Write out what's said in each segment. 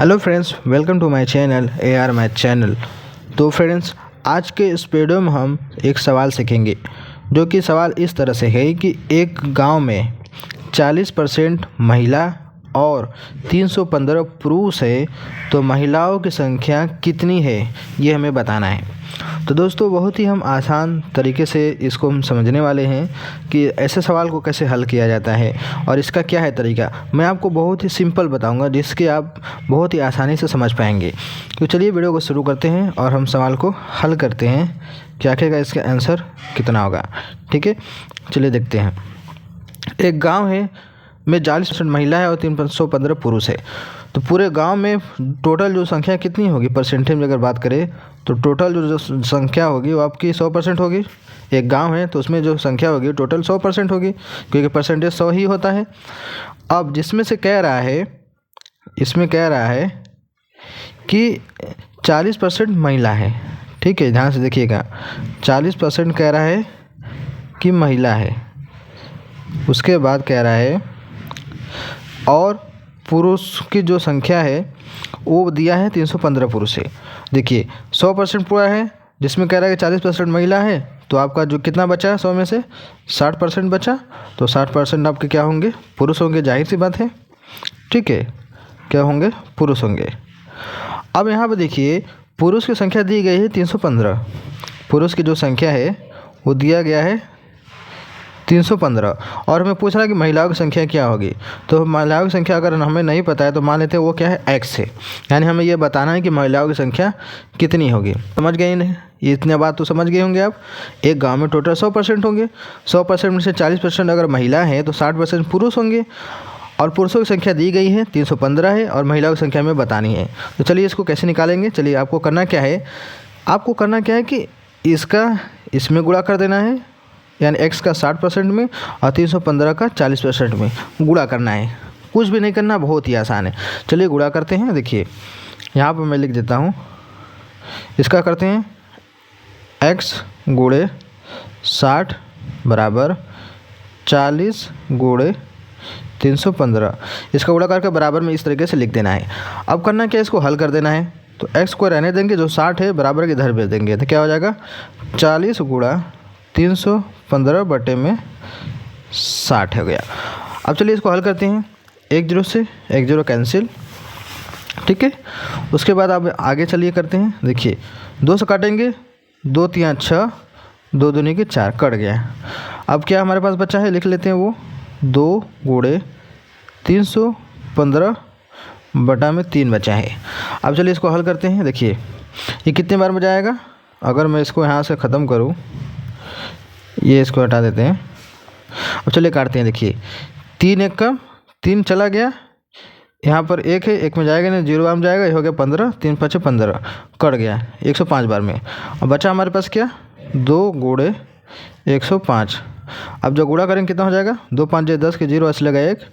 Hello friends, welcome to my channel AR math channel. तो friends, आज के इस वीडियो में हम एक सवाल सीखेंगे, जो कि सवाल इस तरह से है कि एक गांव में 40% महिला और 315 पुरुष है, तो महिलाओं की संख्या कितनी है ये हमें बताना है। तो दोस्तों, बहुत ही हम आसान तरीके से इसको हम समझने वाले हैं कि ऐसे सवाल को कैसे हल किया जाता है और इसका क्या है तरीका। मैं आपको बहुत ही सिंपल बताऊंगा, जिसके आप बहुत ही आसानी से समझ पाएंगे। तो चलिए वीडियो को शुरू करते हैं और हम सवाल को हल करते हैं कि आखिरकार इसका आंसर कितना होगा। ठीक है, चलिए देखते हैं। एक गाँव है में 40% महिला है और 315 पुरुष है। तो पूरे गांव में टोटल जो संख्या कितनी होगी, परसेंटेज में अगर बात करें तो टोटल जो संख्या होगी वो आपकी 100% होगी। एक गांव है तो उसमें जो संख्या होगी टोटल 100% होगी, क्योंकि परसेंटेज 100 ही होता है। अब जिसमें से कह रहा है, इसमें कह रहा है कि 40% महिला है। ठीक है, ध्यान से देखिएगा, 40% कह रहा है कि महिला है। उसके बाद कह रहा है और पुरुष की जो संख्या है वो दिया है 315 पुरुष है। देखिए 100% पूरा है, जिसमें कह रहा है कि 40% महिला है, तो आपका जो कितना बचा 100 में से 60% बचा, तो 60% आपके क्या होंगे, पुरुष होंगे। जाहिर सी बात है, ठीक है, क्या होंगे, पुरुष होंगे। अब यहाँ पर देखिए, पुरुष की संख्या दी गई है 315। पुरुष की जो संख्या है वो दिया गया है 315 और हमें पूछ रहा है कि महिलाओं की संख्या क्या होगी। तो महिलाओं की संख्या अगर हमें नहीं पता है तो मान लेते हैं वो क्या है, x है। यानी हमें ये बताना है कि महिलाओं की संख्या कितनी होगी। समझ गए नहीं, ये इतने बात तो समझ गए होंगे आप। एक गांव में टोटल 100% होंगे, 100% में से 40% अगर महिला है तो 60% पुरुष होंगे, और पुरुषों की संख्या दी गई है 315 है और महिलाओं की संख्या हमें बतानी है। तो चलिए इसको कैसे निकालेंगे। चलिए आपको करना क्या है, कि इसका इसमें गुणा कर देना है, यानी x का 60% में और 315 का 40% में गुणा करना है। कुछ भी नहीं करना, बहुत ही आसान है। चलिए गुणा करते हैं। देखिए यहाँ पर मैं लिख देता हूँ, इसका करते हैं x गुणे 60 बराबर 40 गुणे 315। इसका गुणा करके बराबर में इस तरीके से लिख देना है। अब करना क्या, इसको हल कर देना है। तो x को रहने देंगे, जो 60 है बराबर के इधर भेज देंगे, तो क्या हो जाएगा 40 गुणा 315 बटे में 60 हो गया। अब चलिए इसको हल करते हैं। 1 0 से 1 0 कैंसिल, ठीक है। उसके बाद अब आगे चलिए करते हैं। देखिए 2 से काटेंगे, 2 3 6, 2 दूनी के 4, कट गया। अब क्या हमारे पास बचा है, लिख लेते हैं वो 2 गुणे 315 बटा में 3 बचा है। अब चलिए इसको हल करते हैं। देखिए ये कितने बार में जाएगा, अगर मैं इसको यहाँ से ख़त्म करूँ, ये इसको हटा देते हैं। अब चलिए काटते हैं। देखिए 3 1 का 3 चला गया, यहाँ पर 1 है, 1 में जाएगा नहीं, 0 में जाएगा, ये हो गया 15, 3 5 15, कट गया 105 बार में। अब बचा हमारे पास क्या, 2 गुणे 105। अब जो गुणा करेंगे कितना हो जाएगा, 2 5 10 के 0 ऐसे लगा 1,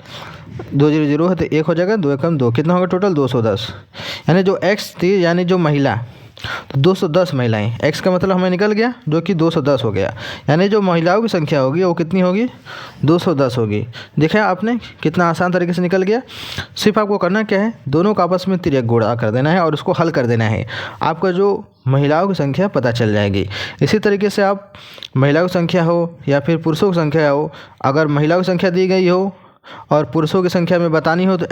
2 0 0 है तो 1 हो जाएगा, 2 1 2, कितना होगा टोटल 210। यानी जो x थी, यानी जो महिला, तो 210 महिलाएं। x का मतलब हमें निकल गया, जो कि 210 हो गया। यानी जो महिलाओं की संख्या होगी वो कितनी होगी, 210 होगी। देखा आपने कितना आसान तरीके से निकल गया। सिर्फ आपको करना क्या है, दोनों का आपस में तिर्यक गुणा कर देना है और उसको हल कर देना है। आपका जो महिलाओं की संख्या पता चल जाएगी। इसी तरीके से आप महिलाओं की संख्या हो या फिर पुरुषों की संख्या हो, अगर महिलाओं की संख्या दी गई हो और पुरुषों की संख्या में बतानी हो, तो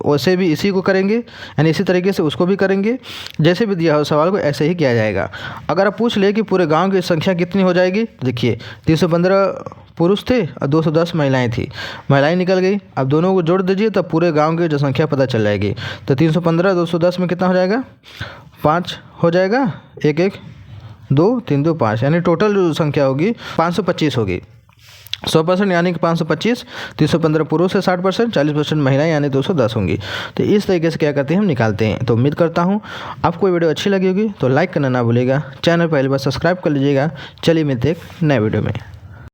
वैसे भी इसी को करेंगे, यानी इसी तरीके से उसको भी करेंगे। जैसे भी दिया हो सवाल को ऐसे ही किया जाएगा। अगर आप पूछ ले कि पूरे गांव की संख्या कितनी हो जाएगी, देखिए 315 पुरुष थे और 210 महिलाएं थी, महिलाएं निकल गई। अब दोनों को जोड़ दीजिए तब पूरे गाँव की जो संख्या पता चल जाएगी। तो 315 210 में कितना हो जाएगा, 5 हो जाएगा, 1 1 2 3 2 5, यानी टोटल जो संख्या होगी 525 होगी। 100% यानी कि 525, 315 पुरुष है 60%, 40% महिलाएं यानी 210 होंगी। तो इस तरीके से क्या करते हैं, हम निकालते हैं। तो उम्मीद करता हूँ आपको वीडियो अच्छी लगी होगी, तो लाइक करना ना भूलिएगा, चैनल पहली बार सब्सक्राइब कर लीजिएगा। चलिए मिलते हैं एक नए वीडियो में।